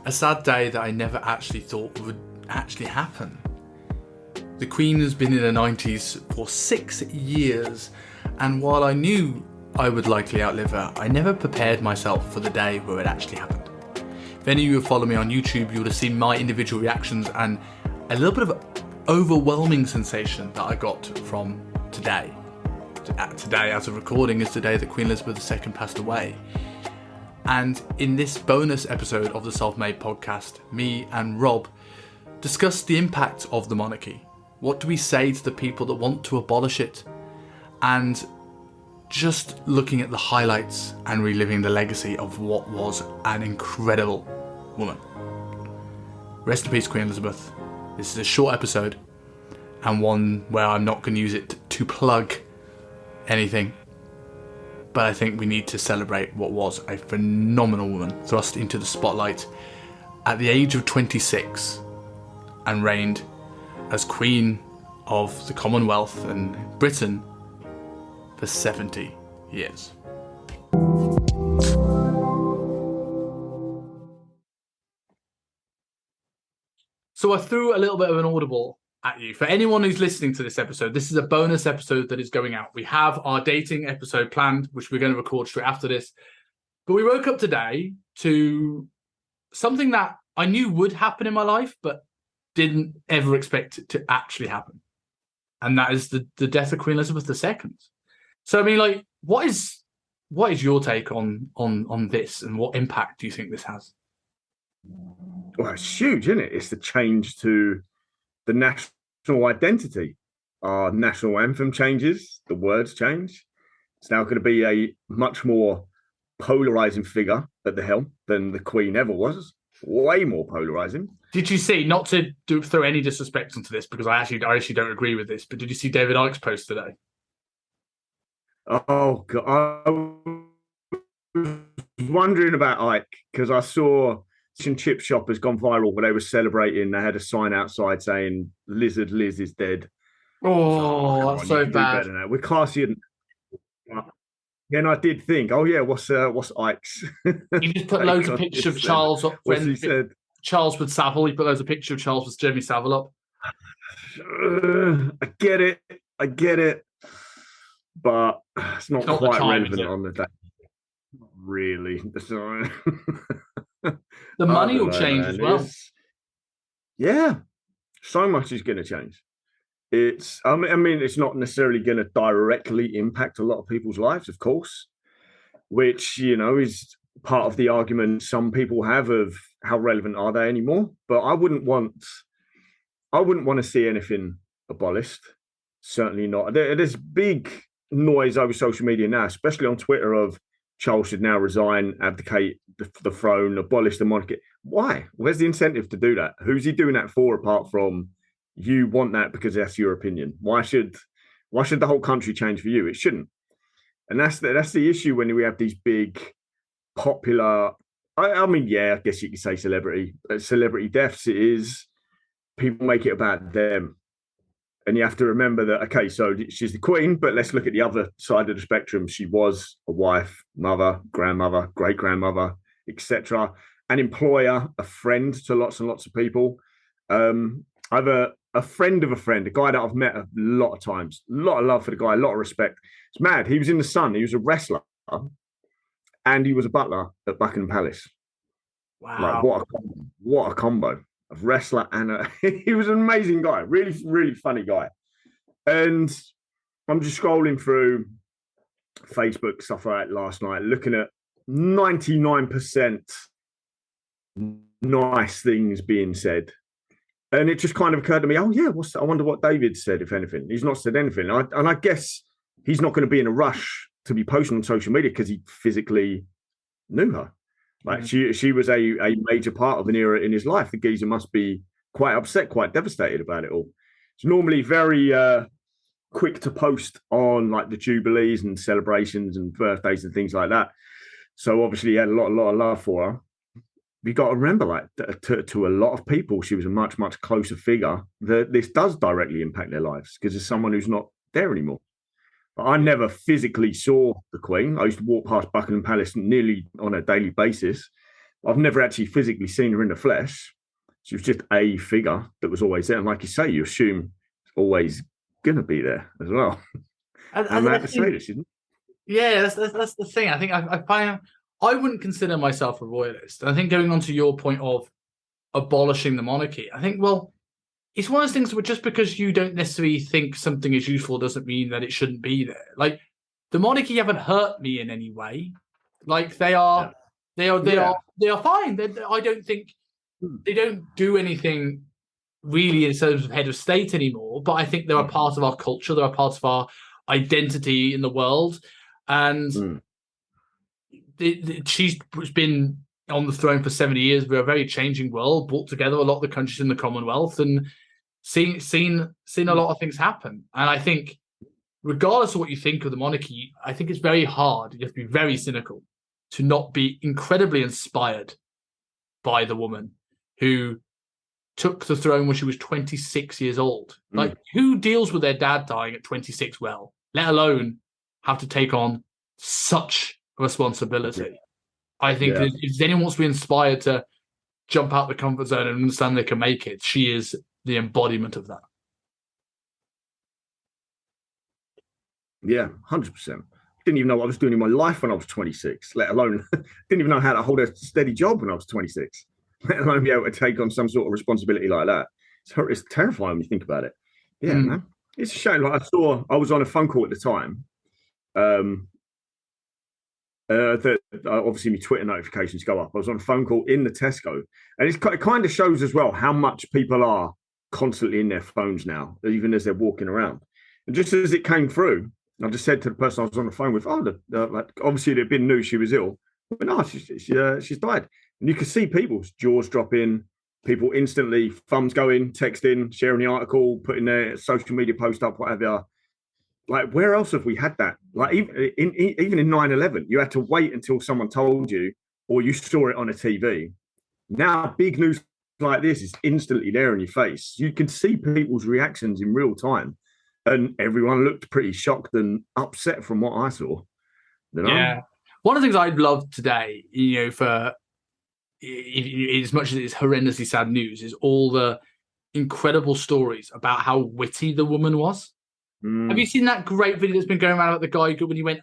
A sad day that I never actually thought would actually happen. The Queen has been in her 90s for 6 years, and while I knew I would likely outlive her, I never prepared myself for the day where it actually happened. If any of you have followed me on YouTube, you would have seen my individual reactions and a little bit of overwhelming sensation that I got from today. Today, as of recording, is the day that Queen Elizabeth II passed away. And in this bonus episode of the Self-Made podcast, me and Rob discussed the impact of the monarchy. What do we say to the people that want to abolish it? And just looking at the highlights and reliving the legacy of what was an incredible woman. Rest in peace, Queen Elizabeth. This is a short episode and one where I'm not going to use it to plug anything. But I think we need to celebrate what was a phenomenal woman thrust into the spotlight at the age of 26 and reigned as Queen of the Commonwealth and Britain for 70 years. So I threw a little bit of an audible at you. For anyone who's listening to this episode, this is a bonus episode that is going out. We have our dating episode planned, which we're going to record straight after this. But we woke up today to something that I knew would happen in my life, but didn't ever expect it to actually happen. And that is the death of Queen Elizabeth II. So, I mean, like, what is your take on this, and what impact do you think this has? Well, it's huge, isn't it? It's the change to the national identity. Our national anthem changes, the words change. It's now going to be a much more polarizing figure at the helm than the Queen ever was. Way more polarizing. Did you see, not to throw any disrespect into this, because I actually don't agree with this, but did you see David Icke's post today? Oh, God. I was wondering about Icke because I saw fish and chip shop has gone viral where they were celebrating. They had a sign outside saying Lizard Liz is dead. Oh, that's so bad. We're classier than... Then I did think, oh yeah, what's Ike's? You just put loads of pictures of Charles up. What's he said? Charles with Savile. You put loads of pictures of Charles with Jeremy Savile up. I get it, but it's not quite relevant on the day. Not really. The money will change as well. Yeah, so much is going to change. I mean, it's not necessarily going to directly impact a lot of people's lives, of course, which, is part of the argument some people have of how relevant are they anymore. But I wouldn't want to see anything abolished. Certainly not. There's big noise over social media now, especially on Twitter, of Charles should now resign, abdicate the throne, abolish the monarchy. Why? Where's the incentive to do that? Who's he doing that for, apart from you want that because that's your opinion? Why should the whole country change for you? It shouldn't. And that's the issue when we have these big popular, I mean, yeah, I guess you could say celebrity deaths. It is, people make it about them. And you have to remember that, okay, so she's the Queen, but let's look at the other side of the spectrum. She was a wife, mother, grandmother, great-grandmother, etc., an employer, a friend to lots and lots of people. I have a friend of a friend, a guy that I've met a lot of times, a lot of love for the guy, a lot of respect. It's mad. He was in the Sun. He was a wrestler, and he was a butler at Buckingham Palace. Wow. Like, what a combo. A wrestler and he was an amazing guy, really, really funny guy. And I'm just scrolling through Facebook, stuff like that last night, looking at 99% nice things being said. And it just kind of occurred to me, oh yeah, I wonder what David said, if anything. He's not said anything. And I guess he's not going to be in a rush to be posting on social media because he physically knew her. Like, she was a major part of an era in his life. The geezer must be quite upset, quite devastated about it all. It's normally very quick to post on like the jubilees and celebrations and birthdays and things like that. So obviously he had a lot of love for her. You got to remember, like, to a lot of people, she was a much, much closer figure. This does directly impact their lives because there's someone who's not there anymore. I never physically saw the Queen. I used to walk past Buckingham Palace nearly on a daily basis. I've never actually physically seen her in the flesh. She was just a figure that was always there. And like you say, you assume it's always going to be there as well. I'm mad to say this, isn't it? Yeah, that's the thing. I think I find I wouldn't consider myself a royalist. I think going on to your point of abolishing the monarchy, I think, well, it's one of those things where just because you don't necessarily think something is useful doesn't mean that it shouldn't be there. Like the monarchy haven't hurt me in any way. Like they are fine. I don't think they don't do anything really in terms of head of state anymore. But I think they're a part of our culture. They're a part of our identity in the world, and she's been on the throne for 70 years. We're a very changing world, brought together a lot of the countries in the Commonwealth, and seen a lot of things happen. And I think, regardless of what you think of the monarchy, I think it's very hard. You have to be very cynical to not be incredibly inspired by the woman who took the throne when she was 26 years old. Like, who deals with their dad dying at 26 well, let alone have to take on such responsibility? I think if anyone wants to be inspired to jump out the comfort zone and understand they can make it, she is the embodiment of that. Yeah, 100%. Didn't even know what I was doing in my life when I was 26, let alone didn't even know how to hold a steady job when I was 26, let alone be able to take on some sort of responsibility like that. It's terrifying when you think about it. Yeah, man. It's a shame. Like I was on a phone call at the time. That obviously my Twitter notifications go up. I was on a phone call in the Tesco, and it kind of shows as well how much people are constantly in their phones now, even as they're walking around. And just as it came through, I just said to the person I was on the phone with, like, obviously it had been news she was ill, but no, she's died. And you could see people's jaws dropping, people instantly, thumbs going, texting, sharing the article, putting their social media post up, whatever. Like, where else have we had that? Like, even in 9/11, you had to wait until someone told you or you saw it on a TV. Now, big news like this is instantly there in your face. You can see people's reactions in real time. And everyone looked pretty shocked and upset from what I saw. You know? Yeah. One of the things I'd love today, for as much as it's horrendously sad news, is all the incredible stories about how witty the woman was. Have you seen that great video that's been going around about the guy when he went,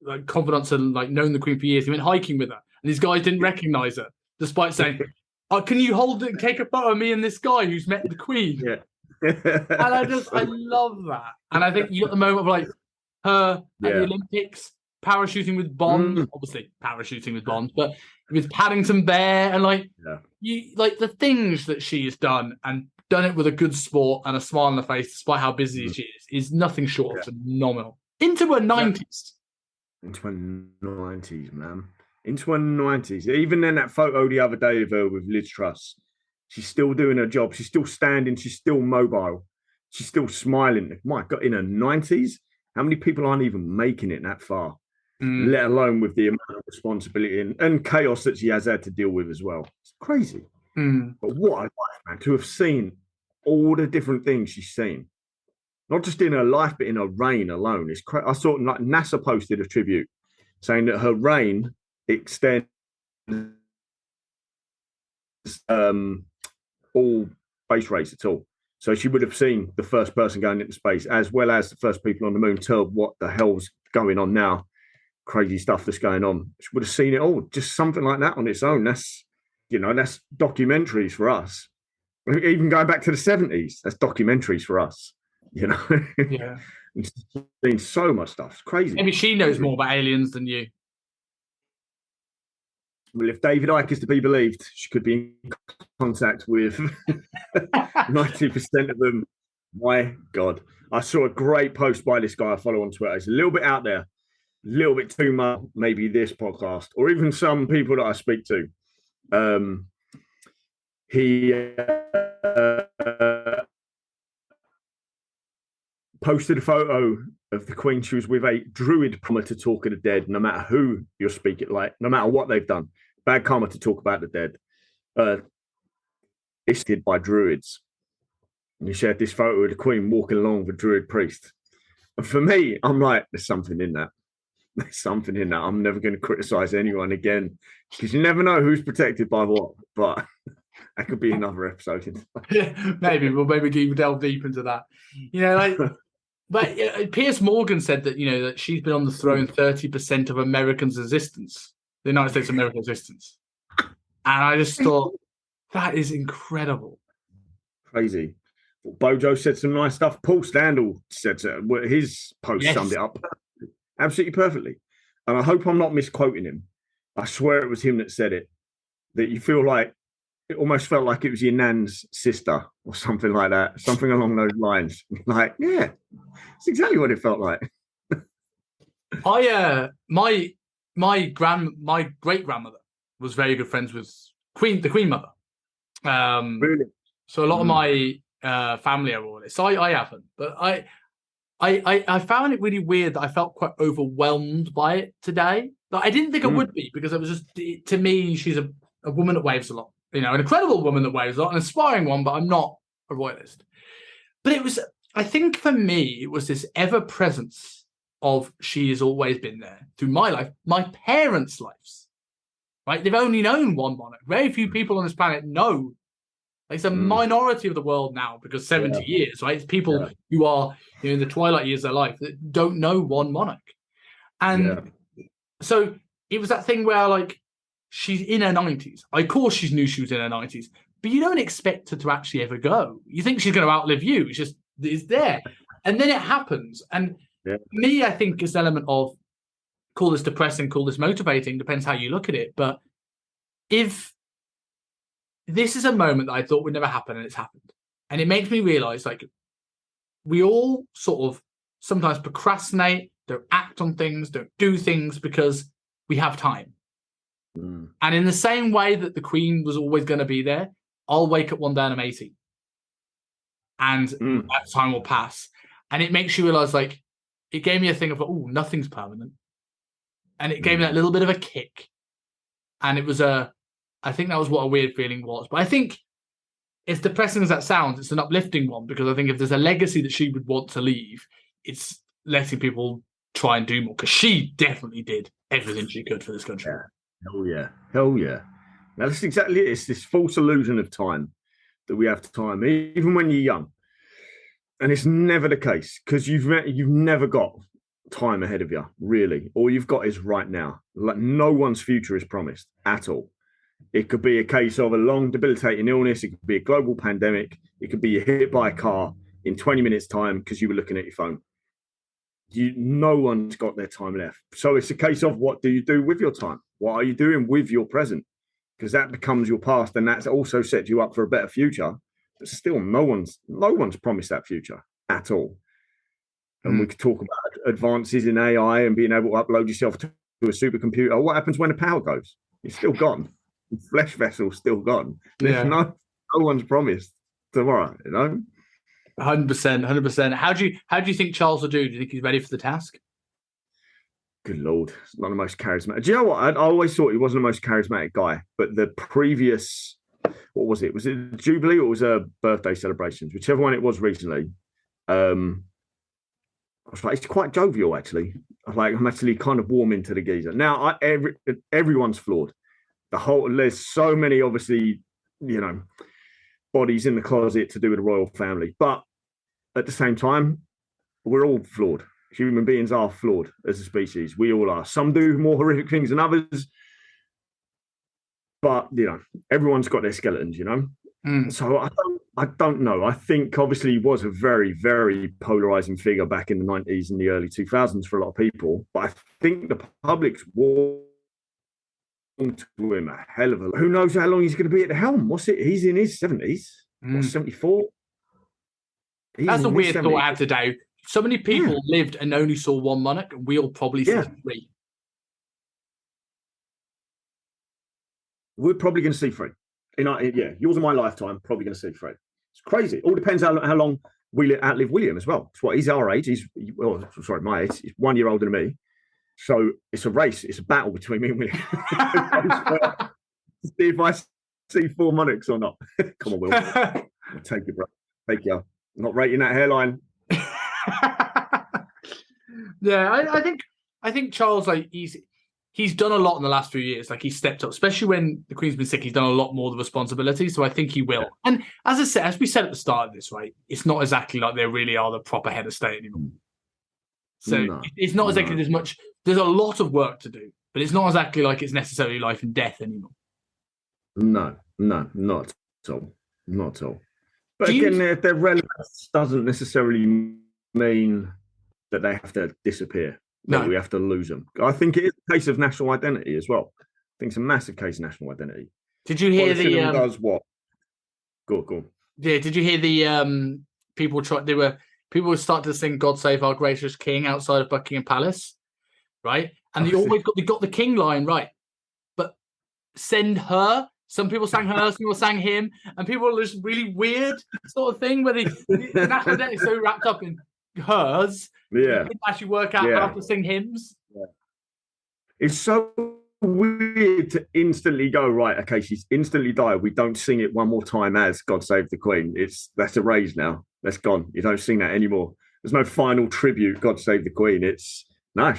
like, confidants and like known the Queen for years? He went hiking with her, and these guys didn't recognize her, despite saying, "Oh, can you hold it and take a photo of me and this guy who's met the Queen?" Yeah. And I love that. And I think you got the moment of like her at the Olympics, parachuting with Bond, obviously parachuting with Bond, but with Paddington Bear, and like you like the things that she has done and done it with a good sport and a smile on the face, despite how busy she is nothing short of phenomenal. Into her 90s. Into her 90s, man. Into her 90s. Even then, that photo the other day of her with Liz Truss, she's still doing her job. She's still standing. She's still mobile. She's still smiling. My God, in her 90s, how many people aren't even making it that far? Let alone with the amount of responsibility and chaos that she has had to deal with as well. It's crazy. But what a life, man, to have seen all the different things she's seen. Not just in her life, but in her reign alone. It's I saw like NASA posted a tribute saying that her reign extends all space race at all. So she would have seen the first person going into space, as well as the first people on the moon, to what the hell's going on now. Crazy stuff that's going on. She would have seen it all. Just something like that on its own. That's documentaries for us. Even going back to the 70s, that's documentaries for us. Yeah. Seen so much stuff. It's crazy. Maybe she knows more about aliens than you. Well, if David Icke is to be believed, she could be in contact with 90% of them. My God. I saw a great post by this guy I follow on Twitter. It's a little bit out there, a little bit too much, maybe this podcast, or even some people that I speak to. He posted a photo of the Queen. She was with a druid promised to talk of the dead, no matter who you're speaking, like no matter what they've done. Bad karma to talk about the dead. It's did by druids. And he shared this photo of the Queen walking along with a druid priest. And for me, I'm like, there's something in that. there's something in that. I'm never going to criticize anyone again because you never know who's protected by what. But that could be another episode. Maybe we'll delve deep into that. But Piers Morgan said that that she's been on the throne 30% of Americans' existence, the United States of America's existence, and I just thought that is incredible. Crazy. Bojo said some nice stuff. Paul Standall said his post summed it up absolutely perfectly. And I hope I'm not misquoting him. I swear it was him that said it. That you feel like it almost felt like it was your nan's sister or something like that. Something along those lines. Like, yeah, it's exactly what it felt like. My great grandmother was very good friends with the Queen Mother. Really? So a lot of my family are royalists. I haven't, but I found it really weird that I felt quite overwhelmed by it today. Like, I didn't think I would be, because it was just, to me, she's a woman that waves a lot. An incredible woman that waves a lot, an inspiring one, but I'm not a royalist. But it was, I think for me, it was this ever presence of she has always been there through my life, my parents' lives. Right? They've only known one monarch. Very few people on this planet know. It's a minority of the world now, because 70 years, right? It's people who are in the twilight years of their life that don't know one monarch. And so it was that thing where, like, she's in her 90s. Of course she knew she was in her 90s, but you don't expect her to actually ever go. You think she's going to outlive you. It's there. And then it happens. And me, I think it's an element of, call this depressing, call this motivating, depends how you look at it. But if this is a moment that I thought would never happen, and it's happened. And it makes me realize, like, we all sort of sometimes procrastinate, don't act on things, don't do things because we have time. And in the same way that the Queen was always going to be there, I'll wake up one day and I'm 80. And that time will pass. And it makes you realize, like, it gave me a thing of, oh, nothing's permanent. And it gave me that little bit of a kick. And it was I think that was what a weird feeling was. But I think, as depressing as that sounds, it's an uplifting one, because I think if there's a legacy that she would want to leave, it's letting people try and do more, because she definitely did everything she could for this country. Hell yeah. Now, that's exactly it. It's this false illusion of time, that we have time, even when you're young. And it's never the case, because you've never got time ahead of you, really. All you've got is right now. Like, no one's future is promised at all. It could be a case of a long debilitating illness. It could be a global pandemic. It could be you're hit by a car in 20 minutes' time because you were looking at your phone. No one's got their time left. So it's a case of, what do you do with your time? What are you doing with your present? Because that becomes your past, and that's also set you up for a better future. But still, no one's promised that future at all. And we could talk about advances in AI and being able to upload yourself to a supercomputer. What happens when the power goes? It's still gone. The flesh vessel's still gone. There's no one's promised tomorrow, 100%. How do you think Charles will do? Do you think he's ready for the task? Good Lord, it's not the most charismatic. Do you know what? I always thought he wasn't the most charismatic guy, but the previous, what was it? Was it Jubilee or was it birthday celebrations? Whichever one it was recently. I was like, it's quite jovial, actually. I'm actually kind of warming to the geezer. Now, everyone's flawed. There's so many, obviously, bodies in the closet to do with the royal family. But at the same time, we're all flawed. Human beings are flawed as a species. We all are. Some do more horrific things than others. But, everyone's got their skeletons, So I don't know. I think, obviously, he was a very, very polarizing figure back in the 90s and the early 2000s for a lot of people. But I think the public's warmed to him a hell of a lot. Who knows how long he's going to be at the helm? He's in his 70s. 74? That's a weird thought I had today. So many people lived and only saw one monarch, and we'll probably see three. We're probably going to see three. Yours and my lifetime, probably going to see three. It's crazy. It all depends how long we outlive William as well. It's what he's our age. My age. He's 1 year older than me. So it's a race. It's a battle between me and William. See if I see four monarchs or not. Come on, Will. Take it, bro. Take you. I'm not rating that hairline. I think I think Charles, like, he's done a lot in the last few years. Like, he's stepped up, especially when the Queen's been sick. He's done a lot more of the responsibility. So I think he will. And as I said, as we said at the start of this, right, it's not exactly like they really are the proper head of state anymore. So it's not exactly as much. There's a lot of work to do, but it's not exactly like it's necessarily life and death anymore. No, not at all. Not at all. But again, their relevance doesn't necessarily mean that they have to disappear. No, we have to lose them. I think it is a case of national identity as well. I think it's a massive case of national identity. Did you hear does what? Go. Yeah, did you hear the people were starting to sing "God Save Our Gracious King" outside of Buckingham Palace, right? And they got the King line right, but send her. Some people sang her, some people sang him, and people were just really weird sort of thing where the national identity is so wrapped up in hers. Yeah, didn't actually work out how to sing hymns. Yeah. It's so weird to instantly go, right, okay, she's instantly died. We don't sing it one more time as God Save the Queen. That's erased now. That's gone. You don't sing that anymore. There's no final tribute, God Save the Queen. It's no.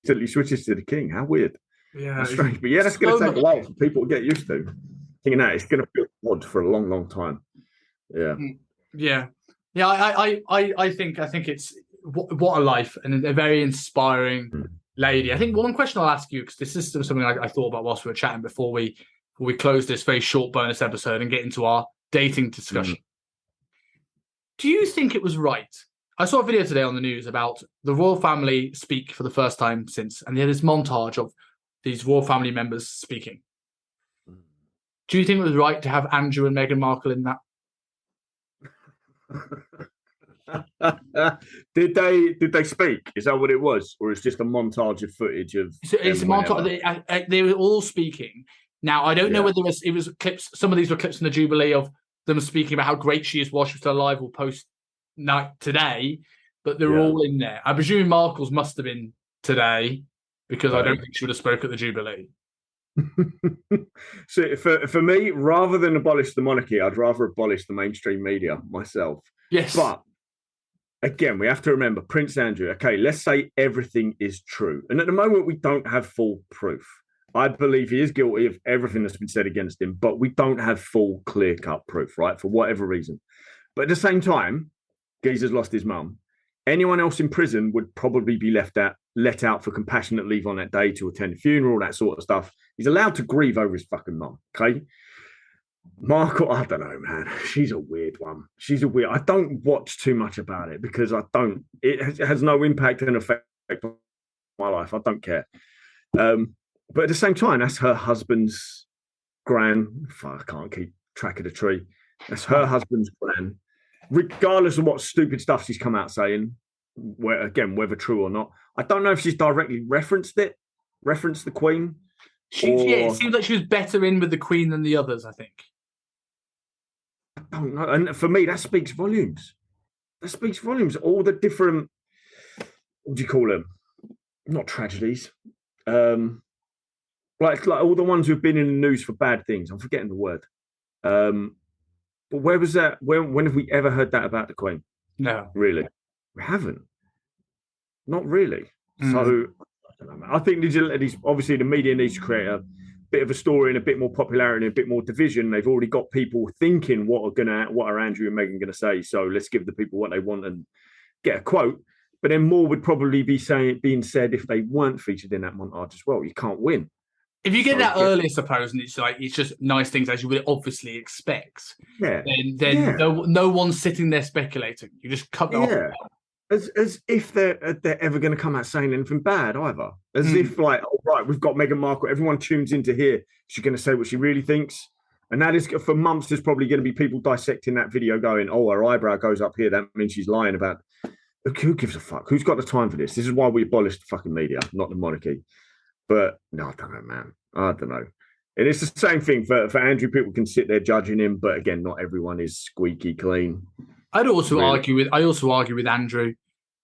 Instantly switches to the King. How weird. Yeah. That's strange. But yeah, that's going to take a while for people to get used to. Thinking that it's going to feel odd for a long, long time. Yeah. Yeah. Yeah, I think it's what a life, and a very inspiring lady. I think one question I'll ask you, because this is something I thought about whilst we were chatting before we close this very short bonus episode and get into our dating discussion. Do you think it was right? I saw a video today on the news about the royal family speak for the first time since, and they had this montage of these royal family members speaking. Do you think it was right to have Andrew and Meghan Markle in that? Did they speak? Is that what it was, or it's just a montage of footage of? So it's a montage. They were all speaking. Now I don't know whether it was clips. Some of these were clips from the Jubilee of them speaking about how great she is while she was still alive, or post night today. But they're all in there. I presume Markle's must have been today, because I don't think she would have spoke at the Jubilee. So for me, rather than abolish the monarchy, I'd rather abolish the mainstream media myself. Yes. But again, we have to remember Prince Andrew. Okay, let's say everything is true. And at the moment, we don't have full proof. I believe he is guilty of everything that's been said against him, but we don't have full, clear-cut proof, right? For whatever reason. But at the same time, Geezer's lost his mum. Anyone else in prison would probably be let out for compassionate leave on that day to attend a funeral, that sort of stuff. He's allowed to grieve over his fucking mum, okay? Markle, I don't know, man. She's a weird one. I don't watch too much about it because it has no impact and effect on my life. I don't care. But at the same time, that's her husband's gran. I can't keep track of the tree. That's her husband's gran. Regardless of what stupid stuff she's come out saying, whether true or not, I don't know if she's directly referenced the Queen. It seems like she was better in with the Queen than the others, I think. I don't know. And for me, that speaks volumes. All the different, what do you call them? Not tragedies. Like all the ones who've been in the news for bad things. I'm forgetting the word. But where was that? When have we ever heard that about the Queen? No. Really? We haven't. Not really. So I think obviously the media needs to create a bit of a story and a bit more popularity and a bit more division. They've already got people thinking what are Andrew and Meghan going to say. So let's give the people what they want and get a quote. But then more would probably be being said if they weren't featured in that montage as well. You can't win. If you get that early, I suppose, and it's just nice things as you would obviously expect. Yeah. Then no one's sitting there speculating. You just cut that off. As if they're ever going to come out saying anything bad either. As if like, oh, right, we've got Meghan Markle. Everyone tunes in to hear she's going to say what she really thinks. And that is, for months, there's probably going to be people dissecting that video going, oh, her eyebrow goes up here. That means she's lying about. Who gives a fuck? Who's got the time for this? This is why we abolished the fucking media, not the monarchy. But no, I don't know, man. I don't know. And it's the same thing for Andrew. People can sit there judging him, but again, not everyone is squeaky clean. I'd also argue with Andrew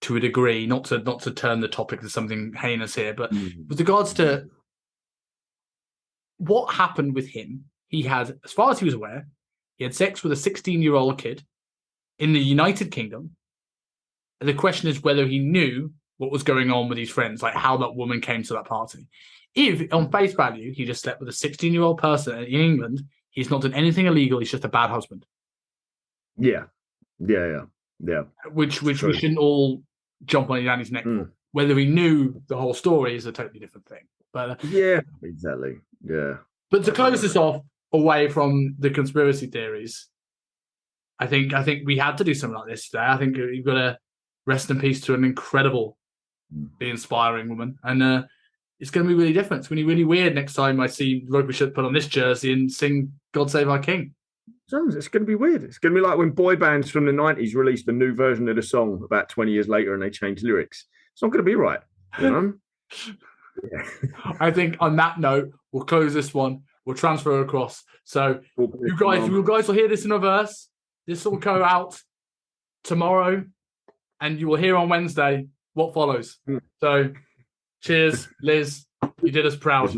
to a degree, not to turn the topic to something heinous here, but with regards to what happened with him, he had, as far as he was aware, he had sex with a 16-year-old kid in the United Kingdom, The question is whether he knew what was going on with his friends, like how that woman came to that party. If, on face value, he just slept with a 16-year-old person in England, he's not done anything illegal, he's just a bad husband. Yeah. Which we shouldn't all jump on Yanni's neck for. Whether he knew the whole story is a totally different thing. But yeah, exactly. Yeah. But to close this off, away from the conspiracy theories, I think we had to do something like this today. I think you've got to rest in peace to an incredible, inspiring woman, and it's going to be really different. It's going to be really weird next time I see Rugby Shirt put on this jersey and sing "God Save Our King." It's going to be weird. It's going to be like when boy bands from the 90s released a new version of the song about 20 years later and they changed lyrics. It's not going to be right, you know? Yeah. I think on that note, we'll close this one. We'll transfer across. So you guys will hear this in a verse. This will go out tomorrow, and you will hear on Wednesday what follows. So cheers, Liz. You did us proud.